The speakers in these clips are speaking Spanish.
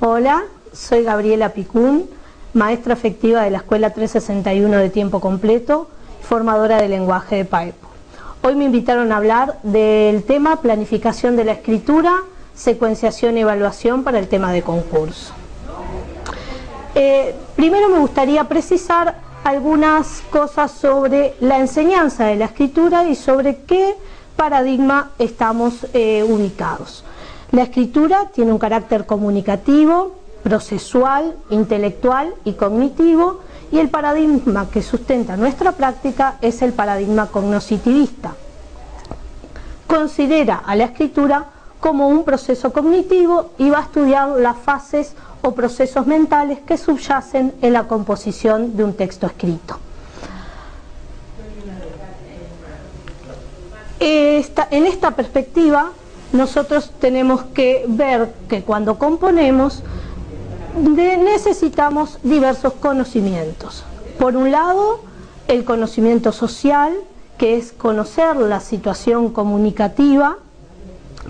Hola, soy Gabriela Picún, maestra efectiva de la Escuela 361 de tiempo completo, formadora de lenguaje de Paepo. Hoy me invitaron a hablar del tema planificación de la escritura, secuenciación y evaluación para el tema de concurso. Primero me gustaría precisar algunas cosas sobre la enseñanza de la escritura y sobre qué paradigma estamos ubicados. La escritura tiene un carácter comunicativo, procesual, intelectual y cognitivo, y el paradigma que sustenta nuestra práctica es el paradigma cognoscitivista. Considera a la escritura como un proceso cognitivo y va a estudiar las fases o procesos mentales que subyacen en la composición de un texto escrito. En esta perspectiva, nosotros tenemos que ver que cuando componemos necesitamos diversos conocimientos. Por un lado, el conocimiento social, que es conocer la situación comunicativa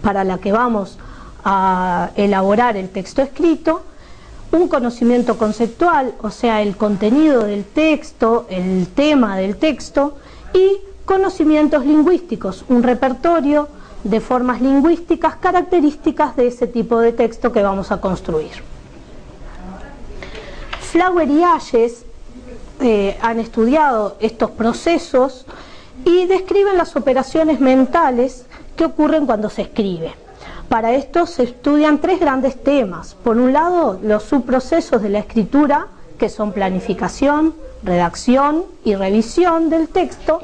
para la que vamos a elaborar el texto escrito, un conocimiento conceptual, o sea, el contenido del texto, el tema del texto, y conocimientos lingüísticos, un repertorio de formas lingüísticas características de ese tipo de texto que vamos a construir. Flower y Hayes han estudiado estos procesos y describen las operaciones mentales que ocurren cuando se escribe. Para esto se estudian tres grandes temas. Por un lado, los subprocesos de la escritura, que son planificación, redacción y revisión del texto,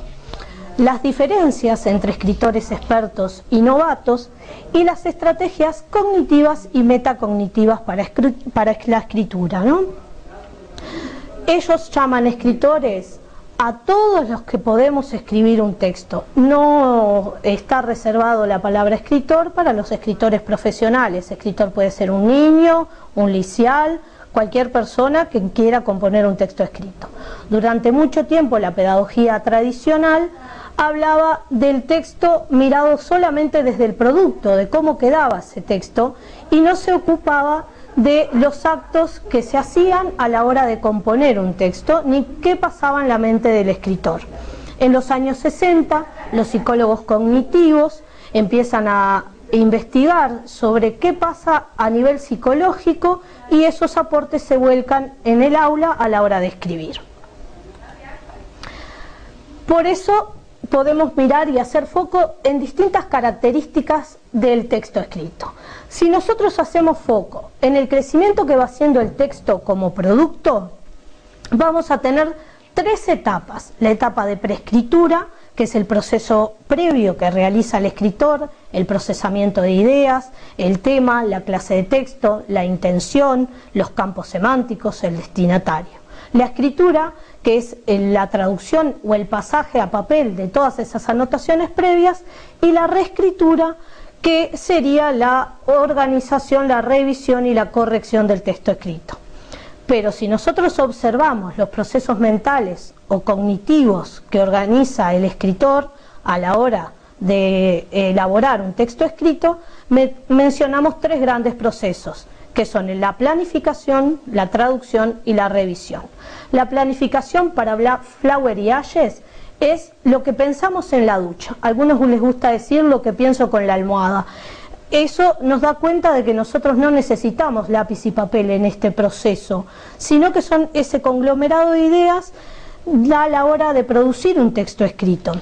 las diferencias entre escritores expertos y novatos y las estrategias cognitivas y metacognitivas para la escritura, ¿no? Ellos llaman escritores a todos los que podemos escribir un texto. No está reservado la palabra escritor para los escritores profesionales. Escritor puede ser un niño, un liceal, cualquier persona que quiera componer un texto escrito. Durante mucho tiempo la pedagogía tradicional hablaba del texto mirado solamente desde el producto, de cómo quedaba ese texto, y no se ocupaba de los actos que se hacían a la hora de componer un texto, ni qué pasaba en la mente del escritor. En los años 60, los psicólogos cognitivos empiezan a investigar sobre qué pasa a nivel psicológico y esos aportes se vuelcan en el aula a la hora de escribir. Por eso podemos mirar y hacer foco en distintas características del texto escrito. Si nosotros hacemos foco en el crecimiento que va haciendo el texto como producto, vamos a tener tres etapas. La etapa de preescritura, que es el proceso previo que realiza el escritor, el procesamiento de ideas, el tema, la clase de texto, la intención, los campos semánticos, el destinatario. La escritura, que es la traducción o el pasaje a papel de todas esas anotaciones previas, y la reescritura, que sería la organización, la revisión y la corrección del texto escrito. Pero si nosotros observamos los procesos mentales o cognitivos que organiza el escritor a la hora de elaborar un texto escrito, mencionamos tres grandes procesos, que son la planificación, la traducción y la revisión. La planificación, para Flower y Hayes, es lo que pensamos en la ducha. A algunos les gusta decir lo que pienso con la almohada. Eso nos da cuenta de que nosotros no necesitamos lápiz y papel en este proceso, sino que son ese conglomerado de ideas a la hora de producir un texto escrito.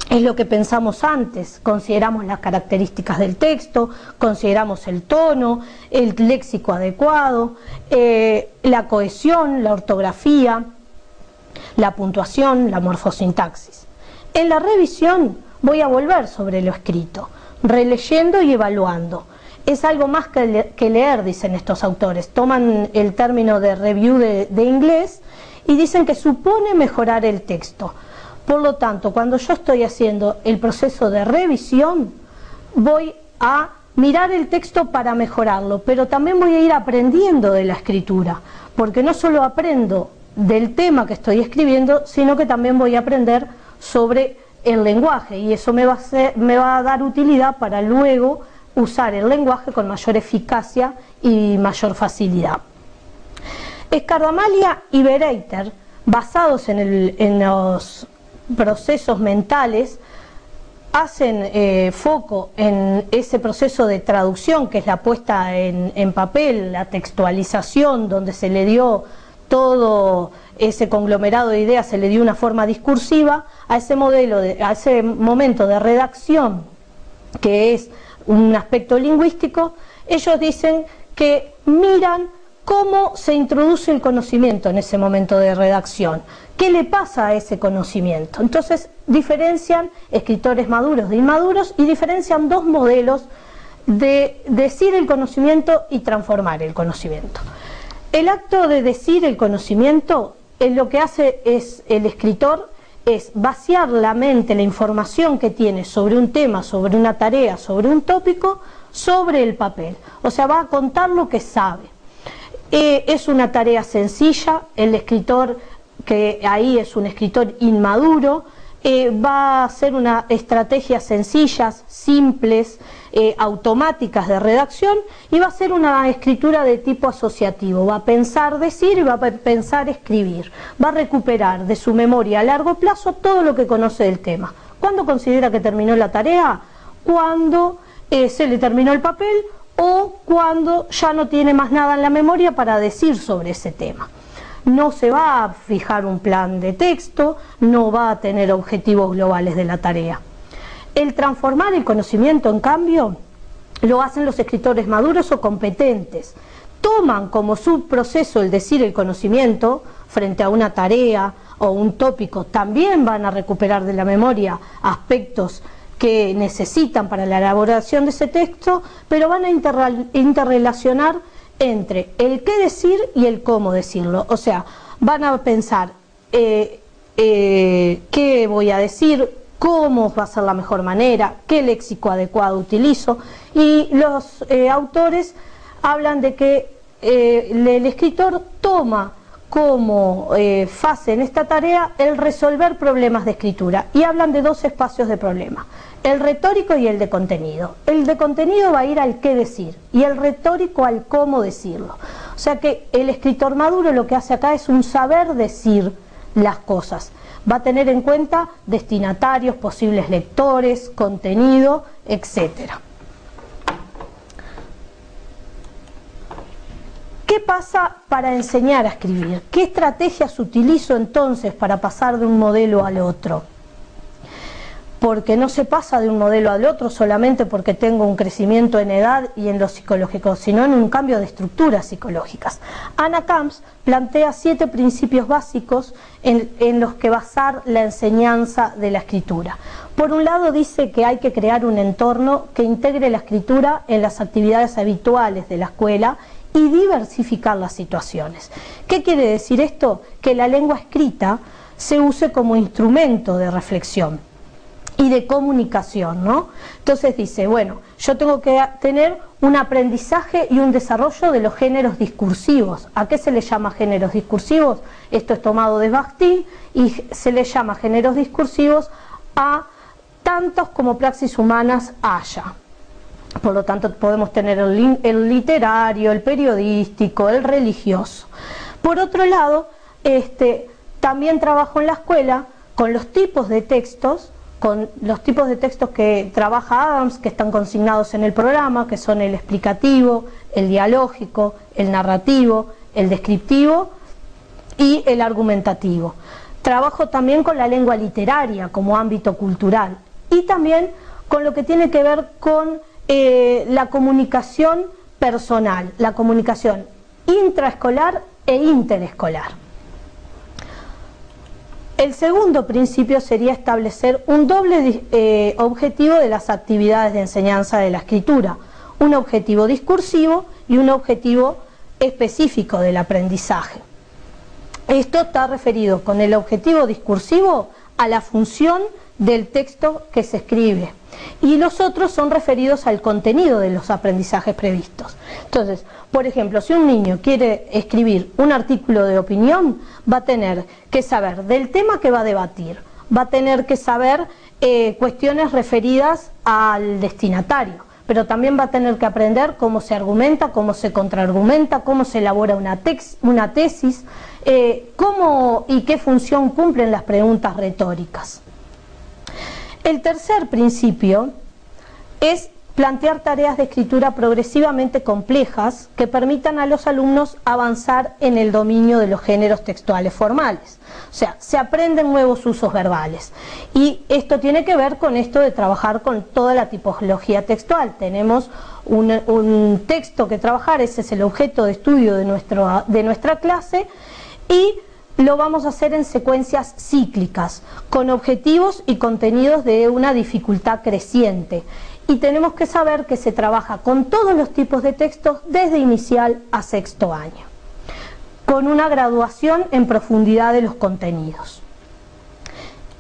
Es lo que pensamos antes, consideramos las características del texto, consideramos el tono, el léxico adecuado, la cohesión, la ortografía, la puntuación, la morfosintaxis. En la revisión voy a volver sobre lo escrito, releyendo y evaluando. Es algo más que leer, dicen estos autores. Toman el término de review de inglés y dicen que supone mejorar el texto. Por lo tanto, cuando yo estoy haciendo el proceso de revisión, voy a mirar el texto para mejorarlo, pero también voy a ir aprendiendo de la escritura, porque no solo aprendo del tema que estoy escribiendo, sino que también voy a aprender sobre el lenguaje, y eso me va a dar utilidad para luego usar el lenguaje con mayor eficacia y mayor facilidad. Scardamalia y Bereiter, basados en los procesos mentales, hacen foco en ese proceso de traducción, que es la puesta en papel, la textualización, donde se le dio todo ese conglomerado de ideas, se le dio una forma discursiva a ese a ese momento de redacción, que es un aspecto lingüístico. Ellos dicen que miran cómo se introduce el conocimiento en ese momento de redacción, qué le pasa a ese conocimiento. Entonces diferencian escritores maduros de inmaduros y diferencian dos modelos de decir el conocimiento y transformar el conocimiento. El acto de decir el conocimiento, lo que hace el escritor es vaciar la mente, la información que tiene sobre un tema, sobre una tarea, sobre un tópico, sobre el papel. O sea, va a contar lo que sabe. Es una tarea sencilla, el escritor que ahí es un escritor inmaduro, va a hacer unas estrategias sencillas, simples, automáticas de redacción, y va a ser una escritura de tipo asociativo. Va a pensar decir y va a pensar escribir. Va a recuperar de su memoria a largo plazo todo lo que conoce del tema. ¿Cuándo considera que terminó la tarea? Cuando se le terminó el papel o cuando ya no tiene más nada en la memoria para decir sobre ese tema. No se va a fijar un plan de texto, no va a tener objetivos globales de la tarea. El transformar el conocimiento, en cambio, lo hacen los escritores maduros o competentes. Toman como su proceso el decir el conocimiento frente a una tarea o un tópico. También van a recuperar de la memoria aspectos que necesitan para la elaboración de ese texto, pero van a interrelacionar entre el qué decir y el cómo decirlo. O sea, van a pensar qué voy a decir, cómo va a ser la mejor manera, qué léxico adecuado utilizo, y los autores hablan de que el escritor toma como fase en esta tarea el resolver problemas de escritura, y hablan de dos espacios de problema: el retórico y el de contenido. El de contenido va a ir al qué decir y el retórico al cómo decirlo. O sea que el escritor maduro lo que hace acá es un saber decir las cosas. Va a tener en cuenta destinatarios, posibles lectores, contenido, etcétera. ¿Qué pasa para enseñar a escribir? ¿Qué estrategias utilizo entonces para pasar de un modelo al otro? Porque no se pasa de un modelo al otro solamente porque tengo un crecimiento en edad y en lo psicológico, sino en un cambio de estructuras psicológicas. Anna Camps plantea 7 principios básicos en los que basar la enseñanza de la escritura. Por un lado, dice que hay que crear un entorno que integre la escritura en las actividades habituales de la escuela y diversificar las situaciones. ¿Qué quiere decir esto? Que la lengua escrita se use como instrumento de reflexión y de comunicación, ¿no? Entonces dice, bueno, yo tengo que tener un aprendizaje y un desarrollo de los géneros discursivos. ¿A qué se le llama géneros discursivos? Esto es tomado de Bakhtin, y se le llama géneros discursivos a tantos como praxis humanas haya. Por lo tanto, podemos tener el literario, el periodístico, el religioso. Por otro lado, también trabajo en la escuela con los tipos de textos, que trabaja Adams, que están consignados en el programa, que son el explicativo, el dialógico, el narrativo, el descriptivo y el argumentativo. Trabajo también con la lengua literaria como ámbito cultural y también con lo que tiene que ver con la comunicación personal, la comunicación intraescolar e interescolar. El segundo principio sería establecer un doble objetivo de las actividades de enseñanza de la escritura, un objetivo discursivo y un objetivo específico del aprendizaje. Esto está referido con el objetivo discursivo a la función del texto que se escribe, y los otros son referidos al contenido de los aprendizajes previstos. Entonces, por ejemplo, si un niño quiere escribir un artículo de opinión, va a tener que saber del tema que va a debatir, va a tener que saber cuestiones referidas al destinatario, pero también va a tener que aprender cómo se argumenta, cómo se contraargumenta, cómo se elabora una tesis, cómo y qué función cumplen las preguntas retóricas. El tercer principio es plantear tareas de escritura progresivamente complejas que permitan a los alumnos avanzar en el dominio de los géneros textuales formales. O sea, se aprenden nuevos usos verbales. Y esto tiene que ver con esto de trabajar con toda la tipología textual. Tenemos un texto que trabajar, ese es el objeto de estudio de nuestra clase, y lo vamos a hacer en secuencias cíclicas, con objetivos y contenidos de una dificultad creciente. Y tenemos que saber que se trabaja con todos los tipos de textos desde inicial a sexto año, con una graduación en profundidad de los contenidos.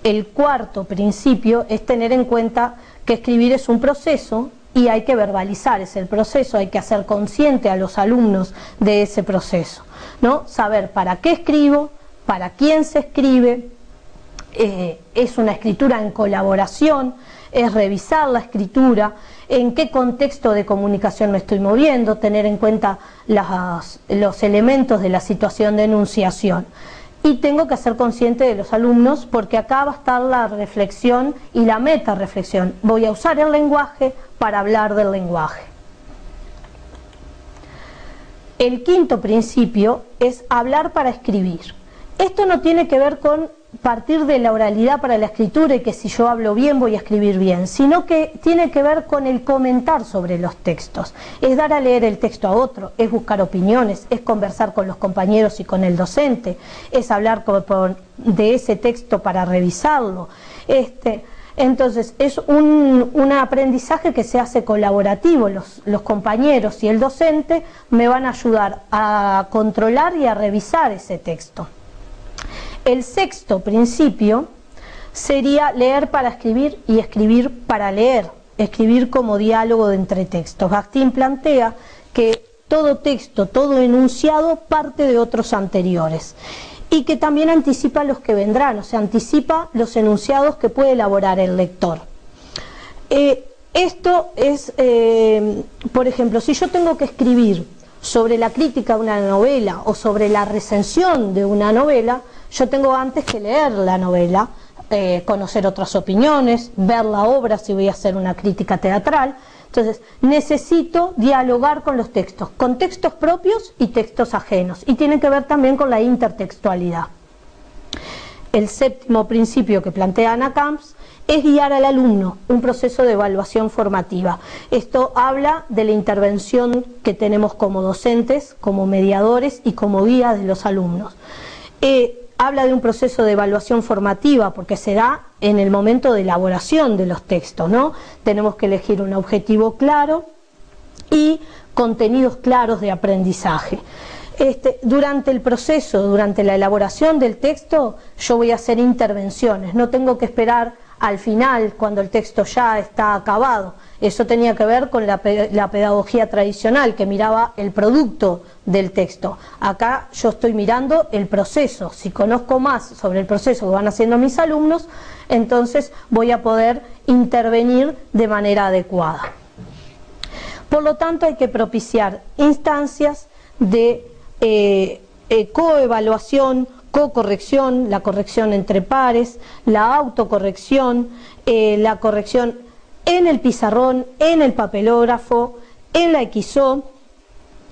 El cuarto principio es tener en cuenta que escribir es un proceso y hay que verbalizar ese proceso, hay que hacer consciente a los alumnos de ese proceso, ¿no? Saber para qué escribo, para quién se escribe, es una escritura en colaboración, es revisar la escritura, en qué contexto de comunicación me estoy moviendo, tener en cuenta los elementos de la situación de enunciación. Y tengo que ser consciente de los alumnos, porque acá va a estar la reflexión y la metarreflexión. Voy a usar el lenguaje para hablar del lenguaje. El quinto principio es hablar para escribir. Esto no tiene que ver con partir de la oralidad para la escritura y que si yo hablo bien voy a escribir bien, sino que tiene que ver con el comentar sobre los textos, es dar a leer el texto a otro, es buscar opiniones, es conversar con los compañeros y con el docente, es hablar de ese texto para revisarlo. Entonces es un aprendizaje que se hace colaborativo, los compañeros y el docente me van a ayudar a controlar y a revisar ese texto. El sexto principio sería leer para escribir y escribir para leer, escribir como diálogo de entre textos. Bakhtin plantea que todo texto, todo enunciado parte de otros anteriores y que también anticipa los que vendrán, o sea, anticipa los enunciados que puede elaborar el lector. Esto es, por ejemplo, si yo tengo que escribir sobre la crítica de una novela o sobre la recensión de una novela, yo tengo antes que leer la novela, conocer otras opiniones, ver la obra si voy a hacer una crítica teatral. Entonces necesito dialogar con los textos, con textos propios y textos ajenos, y tiene que ver también con la intertextualidad. El séptimo principio que plantea Anna Camps es guiar al alumno, un proceso de evaluación formativa. Esto habla de la intervención que tenemos como docentes, como mediadores y como guía de los alumnos. Habla de un proceso de evaluación formativa porque se da en el momento de elaboración de los textos, ¿no? Tenemos que elegir un objetivo claro y contenidos claros de aprendizaje. Durante el proceso, durante la elaboración del texto, yo voy a hacer intervenciones, no tengo que esperar al final cuando el texto ya está acabado. Eso tenía que ver con la pedagogía tradicional, que miraba el producto del texto. Acá yo estoy mirando el proceso. Si conozco más sobre el proceso que van haciendo mis alumnos, entonces voy a poder intervenir de manera adecuada. Por lo tanto, hay que propiciar instancias de coevaluación, cocorrección, la corrección entre pares, la autocorrección, la corrección en el pizarrón, en el papelógrafo, en la XO,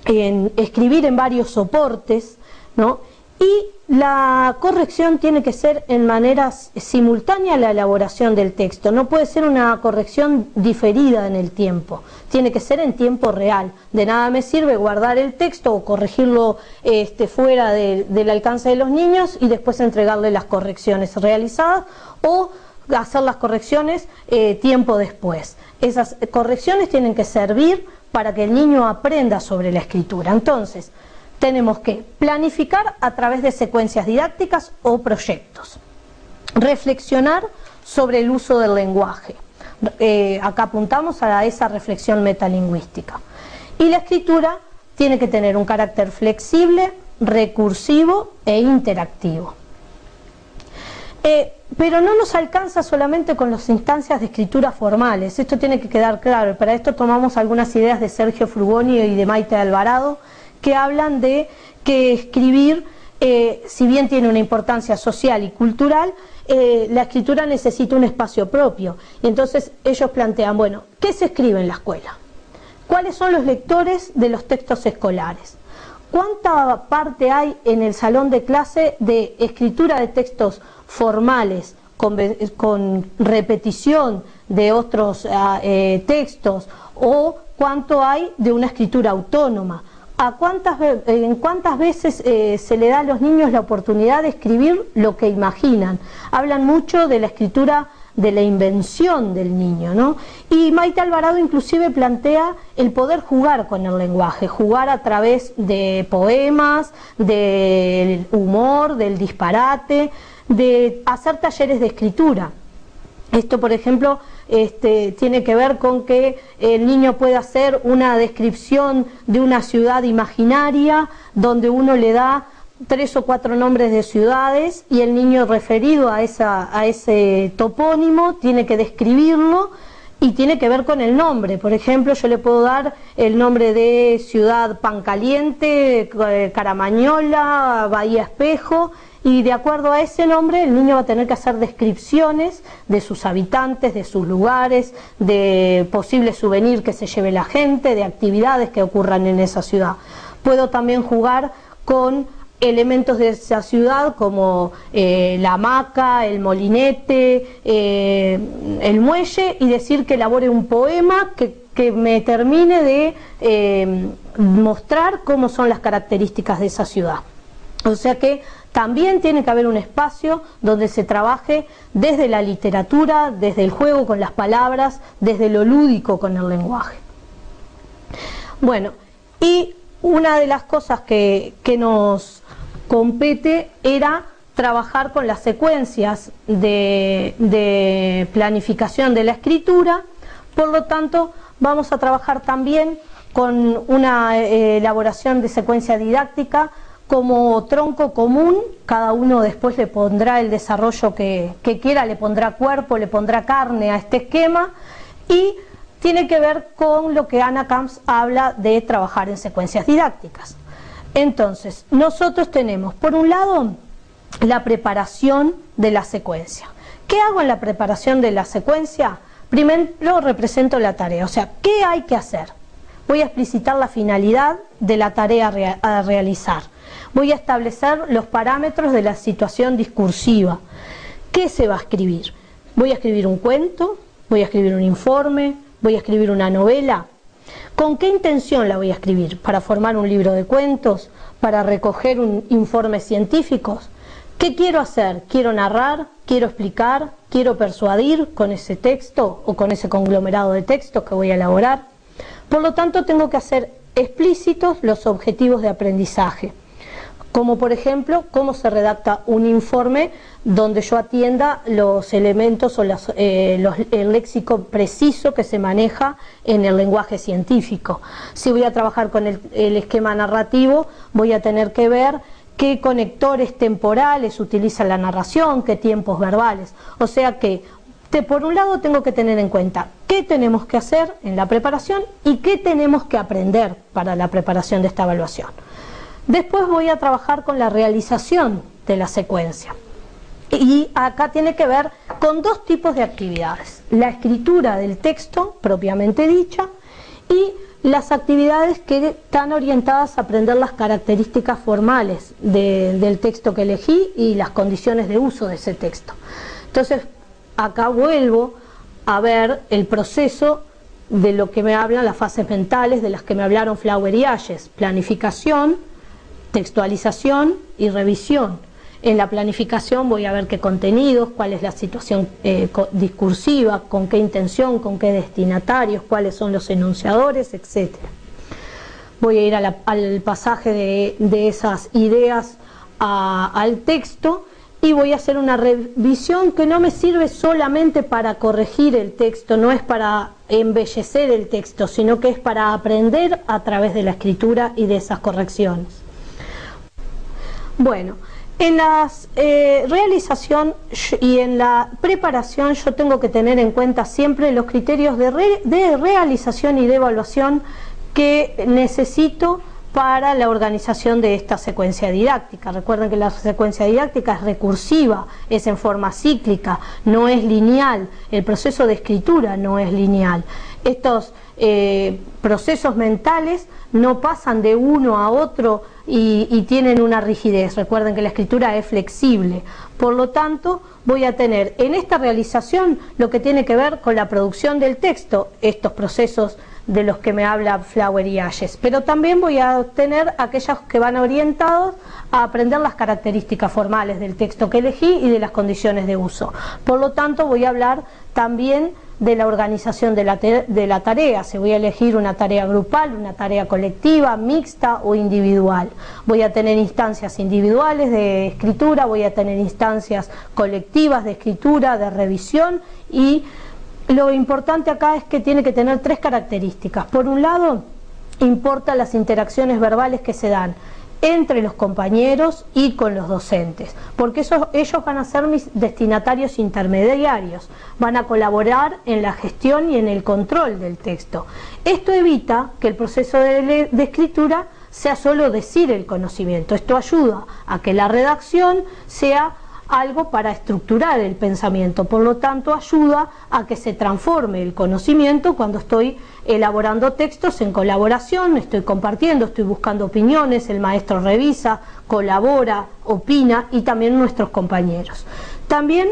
en escribir en varios soportes, ¿no? Y la corrección tiene que ser en manera simultánea a la elaboración del texto, no puede ser una corrección diferida en el tiempo, tiene que ser en tiempo real. De nada me sirve guardar el texto o corregirlo fuera del alcance de los niños y después entregarle las correcciones realizadas, o hacer las correcciones tiempo después. Esas correcciones tienen que servir para que el niño aprenda sobre la escritura. Entonces, tenemos que planificar a través de secuencias didácticas o proyectos. Reflexionar sobre el uso del lenguaje. Acá apuntamos a esa reflexión metalingüística. Y la escritura tiene que tener un carácter flexible, recursivo e interactivo. Pero no nos alcanza solamente con las instancias de escritura formales, esto tiene que quedar claro. Para esto tomamos algunas ideas de Sergio Frugoni y de Maite Alvarado, que hablan de que escribir, si bien tiene una importancia social y cultural, la escritura necesita un espacio propio. Y entonces ellos plantean, bueno, ¿qué se escribe en la escuela? ¿Cuáles son los lectores de los textos escolares? ¿Cuánta parte hay en el salón de clase de escritura de textos formales, con repetición de otros textos, o cuánto hay de una escritura autónoma? ¿En cuántas veces se le da a los niños la oportunidad de escribir lo que imaginan? Hablan mucho de la escritura, de la invención del niño, ¿no? Y Maite Alvarado inclusive plantea el poder jugar con el lenguaje, jugar a través de poemas, del humor, del disparate, de hacer talleres de escritura. Esto, por ejemplo, tiene que ver con que el niño puede hacer una descripción de una ciudad imaginaria, donde uno le da 3 o 4 nombres de ciudades y el niño referido a ese topónimo tiene que describirlo y tiene que ver con el nombre. Por ejemplo, yo le puedo dar el nombre de ciudad Pancaliente, Caramañola, Bahía Espejo, y de acuerdo a ese nombre el niño va a tener que hacer descripciones de sus habitantes, de sus lugares, de posibles souvenirs que se lleve la gente, de actividades que ocurran en esa ciudad. Puedo también jugar con elementos de esa ciudad como la hamaca, el molinete, el muelle, y decir que elabore un poema que me termine de mostrar cómo son las características de esa ciudad. O sea que también tiene que haber un espacio donde se trabaje desde la literatura, desde el juego con las palabras, desde lo lúdico con el lenguaje. Bueno, y una de las cosas que nos compete era trabajar con las secuencias de planificación de la escritura. Por lo tanto, vamos a trabajar también con una elaboración de secuencia didáctica como tronco común. Cada uno después le pondrá el desarrollo que quiera, le pondrá cuerpo, le pondrá carne a este esquema, y tiene que ver con lo que Anna Camps habla de trabajar en secuencias didácticas. Entonces, nosotros tenemos, por un lado, la preparación de la secuencia. ¿Qué hago en la preparación de la secuencia? Primero represento la tarea, o sea, ¿qué hay que hacer? Voy a explicitar la finalidad de la tarea a realizar. Voy a establecer los parámetros de la situación discursiva. ¿Qué se va a escribir? ¿Voy a escribir un cuento? ¿Voy a escribir un informe? ¿Voy a escribir una novela? ¿Con qué intención la voy a escribir? ¿Para formar un libro de cuentos? ¿Para recoger informes científicos? ¿Qué quiero hacer? ¿Quiero narrar? ¿Quiero explicar? ¿Quiero persuadir con ese texto o con ese conglomerado de textos que voy a elaborar? Por lo tanto, tengo que hacer explícitos los objetivos de aprendizaje, como por ejemplo, cómo se redacta un informe donde yo atienda los elementos o el léxico preciso que se maneja en el lenguaje científico. Si voy a trabajar con el esquema narrativo, voy a tener que ver qué conectores temporales utiliza la narración, qué tiempos verbales. O sea que, por un lado, tengo que tener en cuenta qué tenemos que hacer en la preparación y qué tenemos que aprender para la preparación de esta evaluación. Después voy a trabajar con la realización de la secuencia. Y acá tiene que ver con 2 tipos de actividades: la escritura del texto propiamente dicha y las actividades que están orientadas a aprender las características formales del texto que elegí y las condiciones de uso de ese texto. Entonces, acá vuelvo a ver el proceso de lo que me hablan las fases mentales, de las que me hablaron Flower y Ayes: planificación, textualización y revisión. En la planificación voy a ver qué contenidos, cuál es la situación discursiva, con qué intención, con qué destinatarios, cuáles son los enunciadores, etc. Voy a ir al pasaje de esas ideas al texto, y voy a hacer una revisión que no me sirve solamente para corregir el texto, no es para embellecer el texto, sino que es para aprender a través de la escritura y de esas correcciones. Bueno, En la realización y en la preparación yo tengo que tener en cuenta siempre los criterios de realización y de evaluación que necesito para la organización de esta secuencia didáctica. Recuerden que la secuencia didáctica es recursiva, es en forma cíclica, no es lineal, el proceso de escritura no es lineal. Estos procesos mentales no pasan de uno a otro y tienen una rigidez. Recuerden que la escritura es flexible, por lo tanto voy a tener en esta realización lo que tiene que ver con la producción del texto, estos procesos de los que me habla Flower y Hayes, pero también voy a tener aquellos que van orientados a aprender las características formales del texto que elegí y de las condiciones de uso. Por lo tanto voy a hablar también de la organización de la tarea, si voy a elegir una tarea grupal, una tarea colectiva, mixta o individual. Voy a tener instancias individuales de escritura, voy a tener instancias colectivas de escritura, de revisión, y lo importante acá es que tiene que tener tres características. Por un lado, importan las interacciones verbales que se dan entre los compañeros y con los docentes, porque ellos van a ser mis destinatarios intermediarios, van a colaborar en la gestión y en el control del texto. Esto evita que el proceso de escritura sea solo decir el conocimiento. Esto ayuda a que la redacción sea algo para estructurar el pensamiento, por lo tanto ayuda a que se transforme el conocimiento cuando estoy elaborando textos en colaboración, estoy compartiendo, estoy buscando opiniones, el maestro revisa, colabora, opina, y también nuestros compañeros. También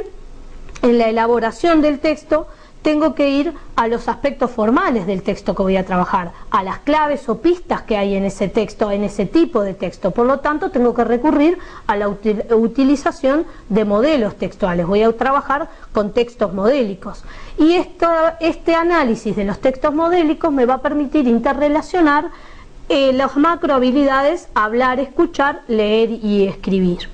en la elaboración del texto tengo que ir a los aspectos formales del texto que voy a trabajar, a las claves o pistas que hay en ese texto, en ese tipo de texto. Por lo tanto, tengo que recurrir a la utilización de modelos textuales. Voy a trabajar con textos modélicos. Y este análisis de los textos modélicos me va a permitir interrelacionar las macrohabilidades: hablar, escuchar, leer y escribir.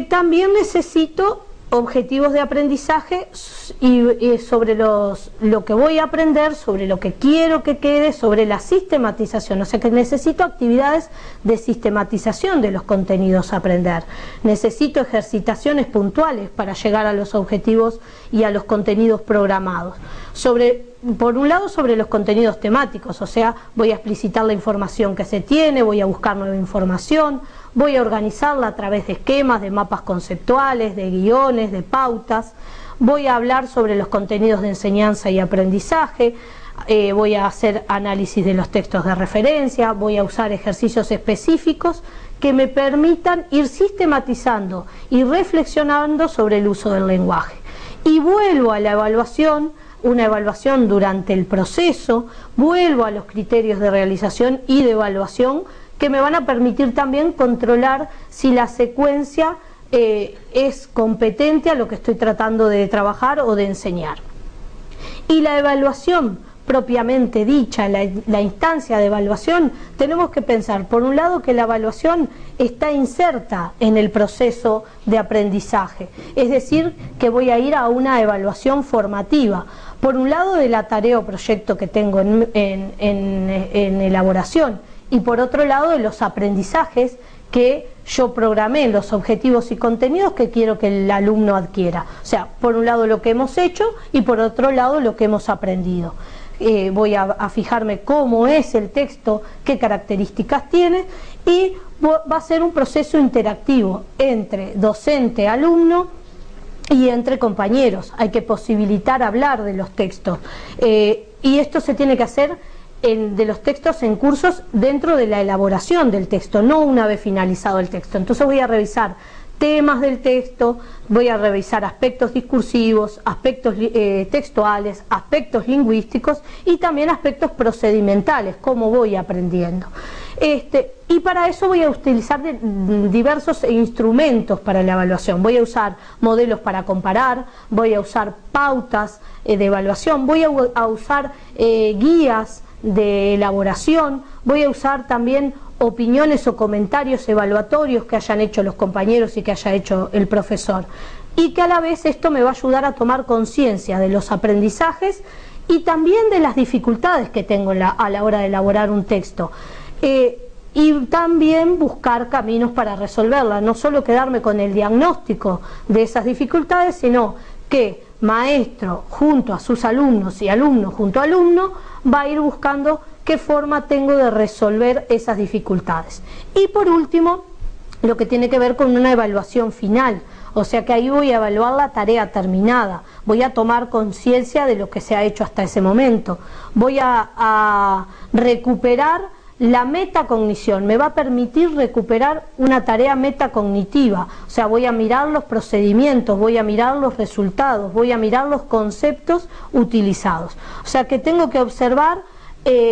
También necesito objetivos de aprendizaje y sobre lo que voy a aprender, sobre lo que quiero que quede, sobre la sistematización. O sea que necesito actividades de sistematización de los contenidos a aprender. Necesito ejercitaciones puntuales para llegar a los objetivos y a los contenidos programados. Por un lado, sobre los contenidos temáticos, o sea, voy a explicitar la información que se tiene, voy a buscar nueva información, voy a organizarla a través de esquemas, de mapas conceptuales, de guiones, de pautas. Voy a hablar sobre los contenidos de enseñanza y aprendizaje, voy a hacer análisis de los textos de referencia, voy a usar ejercicios específicos que me permitan ir sistematizando y reflexionando sobre el uso del lenguaje. Y vuelvo a la evaluación, una evaluación durante el proceso, vuelvo a los criterios de realización y de evaluación que me van a permitir también controlar si la secuencia es competente a lo que estoy tratando de trabajar o de enseñar. Y la evaluación propiamente dicha, la instancia de evaluación, tenemos que pensar, por un lado, que la evaluación está inserta en el proceso de aprendizaje, es decir, que voy a ir a una evaluación formativa, por un lado de la tarea o proyecto que tengo en elaboración, y por otro lado de los aprendizajes que yo programé, los objetivos y contenidos que quiero que el alumno adquiera. O sea, por un lado lo que hemos hecho y por otro lado lo que hemos aprendido. Voy a fijarme cómo es el texto, qué características tiene, y va a ser un proceso interactivo entre docente, alumno y entre compañeros. Hay que posibilitar hablar de los textos, y esto se tiene que hacer de los textos en cursos dentro de la elaboración del texto, no una vez finalizado el texto. Entonces voy a revisar temas del texto, voy a revisar aspectos discursivos, aspectos textuales, aspectos lingüísticos y también aspectos procedimentales, cómo voy aprendiendo. Y para eso voy a utilizar diversos instrumentos para la evaluación. Voy a usar modelos para comparar, voy a usar pautas de evaluación, voy a usar guías de elaboración, voy a usar también opiniones o comentarios evaluatorios que hayan hecho los compañeros y que haya hecho el profesor, y que a la vez esto me va a ayudar a tomar conciencia de los aprendizajes y también de las dificultades que tengo a la hora de elaborar un texto. y también buscar caminos para resolverla, no solo quedarme con el diagnóstico de esas dificultades, sino que maestro junto a sus alumnos y alumno junto a alumno va a ir buscando qué forma tengo de resolver esas dificultades. Y por último, lo que tiene que ver con una evaluación final, o sea que ahí voy a evaluar la tarea terminada, voy a tomar conciencia de lo que se ha hecho hasta ese momento, voy a recuperar la metacognición, me va a permitir recuperar una tarea metacognitiva, o sea, voy a mirar los procedimientos, voy a mirar los resultados, voy a mirar los conceptos utilizados, o sea que tengo que observar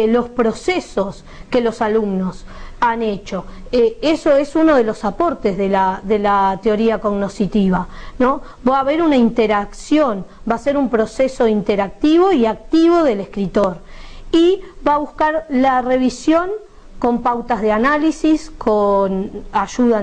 los procesos que los alumnos han hecho. Eso es uno de los aportes de la teoría cognoscitiva, ¿no? Va a haber una interacción, va a ser un proceso interactivo y activo del escritor, y va a buscar la revisión con pautas de análisis, con ayuda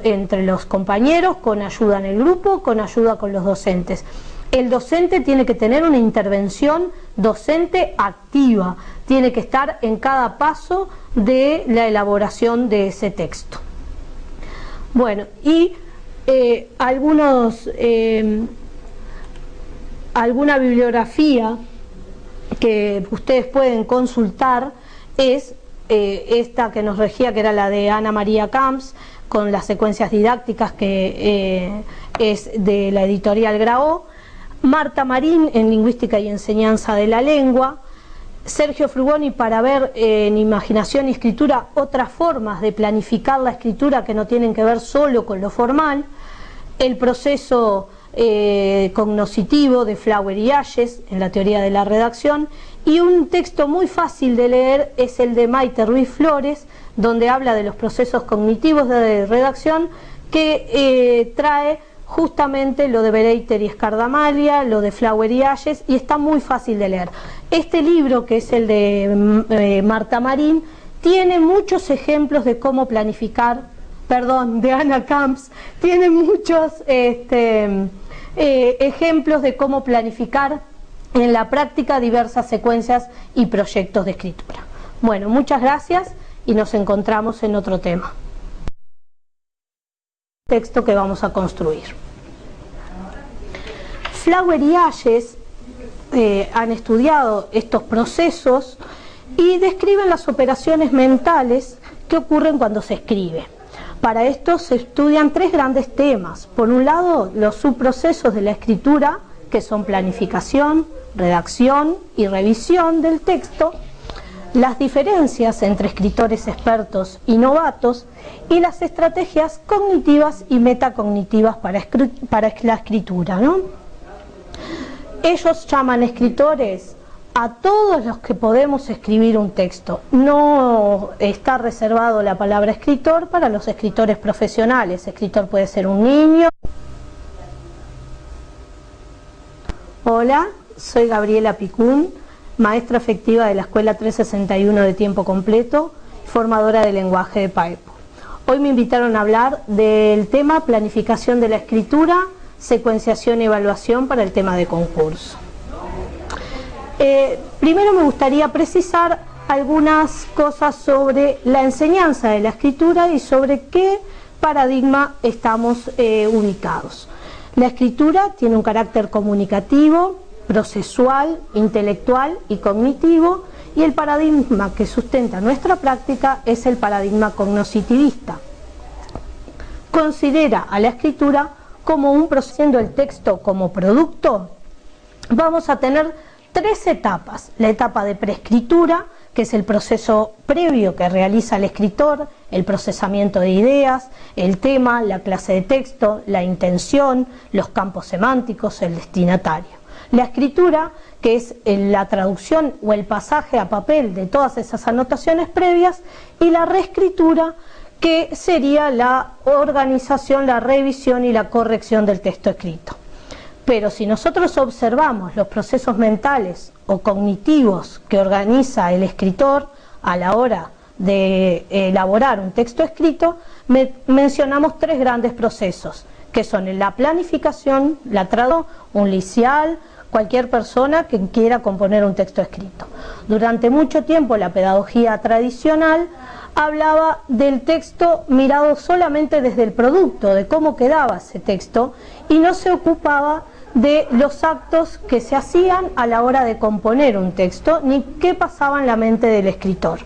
entre los compañeros, con ayuda en el grupo, con ayuda con los docentes. El docente tiene que tener una intervención docente activa, tiene que estar en cada paso de la elaboración de ese texto. Bueno, y alguna bibliografía que ustedes pueden consultar es esta que nos regía, que era la de Ana María Camps, con las secuencias didácticas, que es de la editorial Graó, Marta Marín en Lingüística y Enseñanza de la Lengua, Sergio Frugoni para ver en Imaginación y Escritura otras formas de planificar la escritura que no tienen que ver solo con lo formal, el proceso cognoscitivo de Flower y Ayes en la teoría de la redacción, y un texto muy fácil de leer es el de Maite Ruiz Flores, donde habla de los procesos cognitivos de redacción, que trae justamente lo de Bereiter y Escardamalia, lo de Flower y Ayes, y está muy fácil de leer. Este libro, que es el de Marta Marín, tiene muchos ejemplos de cómo planificar, de Ana Camps, tiene muchos ejemplos de cómo planificar en la práctica diversas secuencias y proyectos de escritura. Bueno, muchas gracias y nos encontramos en otro tema. Texto que vamos a construir. Flower y Ayes han estudiado estos procesos y describen las operaciones mentales que ocurren cuando se escribe. Para esto se estudian tres grandes temas. Por un lado, los subprocesos de la escritura, que son planificación, redacción y revisión del texto, las diferencias entre escritores expertos y novatos, y las estrategias cognitivas y metacognitivas para la escritura, ¿no? Ellos llaman escritores a todos los que podemos escribir un texto. No está reservado la palabra escritor para los escritores profesionales. Escritor puede ser un niño. Hola, soy Gabriela Picún, maestra efectiva de la Escuela 361 de tiempo completo, formadora de lenguaje de Paepo. Hoy me invitaron a hablar del tema planificación de la escritura, secuenciación y evaluación para el tema de concurso. Primero me gustaría precisar algunas cosas sobre la enseñanza de la escritura y sobre qué paradigma estamos ubicados. La escritura tiene un carácter comunicativo, procesual, intelectual y cognitivo, y el paradigma que sustenta nuestra práctica es el paradigma cognoscitivista. Considera a la escritura como un proceso. Siendo el texto como producto, vamos a tener tres etapas: la etapa de preescritura, que es el proceso previo que realiza el escritor, el procesamiento de ideas, el tema, la clase de texto, la intención, los campos semánticos, el destinatario. La escritura, que es la traducción o el pasaje a papel de todas esas anotaciones previas, y la reescritura, que sería la organización, la revisión y la corrección del texto escrito. Pero si nosotros observamos los procesos mentales o cognitivos que organiza el escritor a la hora de elaborar un texto escrito, mencionamos tres grandes procesos, que son la planificación, la traducción, un liceal, cualquier persona que quiera componer un texto escrito. Durante mucho tiempo la pedagogía tradicional hablaba del texto mirado solamente desde el producto, de cómo quedaba ese texto, y no se ocupaba de los actos que se hacían a la hora de componer un texto, ni qué pasaba en la mente del escritor.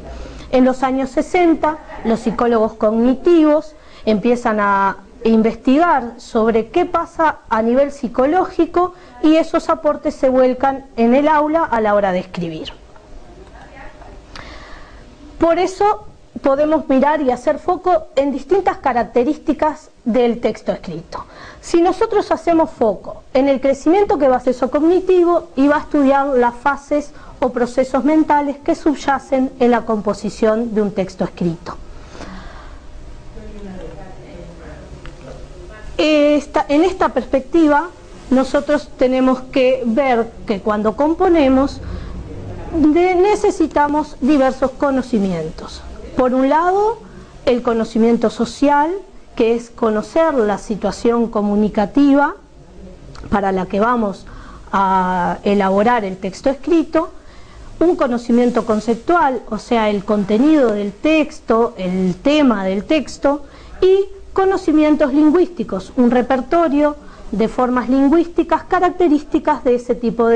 En los años 60, los psicólogos cognitivos empiezan a investigar sobre qué pasa a nivel psicológico y esos aportes se vuelcan en el aula a la hora de escribir. Por eso podemos mirar y hacer foco en distintas características del texto escrito. Si nosotros hacemos foco en el crecimiento que va a proceso cognitivo y va a estudiar las fases o procesos mentales que subyacen en la composición de un texto escrito. En esta perspectiva, nosotros tenemos que ver que cuando componemos necesitamos diversos conocimientos. Por un lado, el conocimiento social, que es conocer la situación comunicativa para la que vamos a elaborar el texto escrito, un conocimiento conceptual, o sea, el contenido del texto, el tema del texto, y conocimientos lingüísticos, un repertorio de formas lingüísticas características de ese tipo de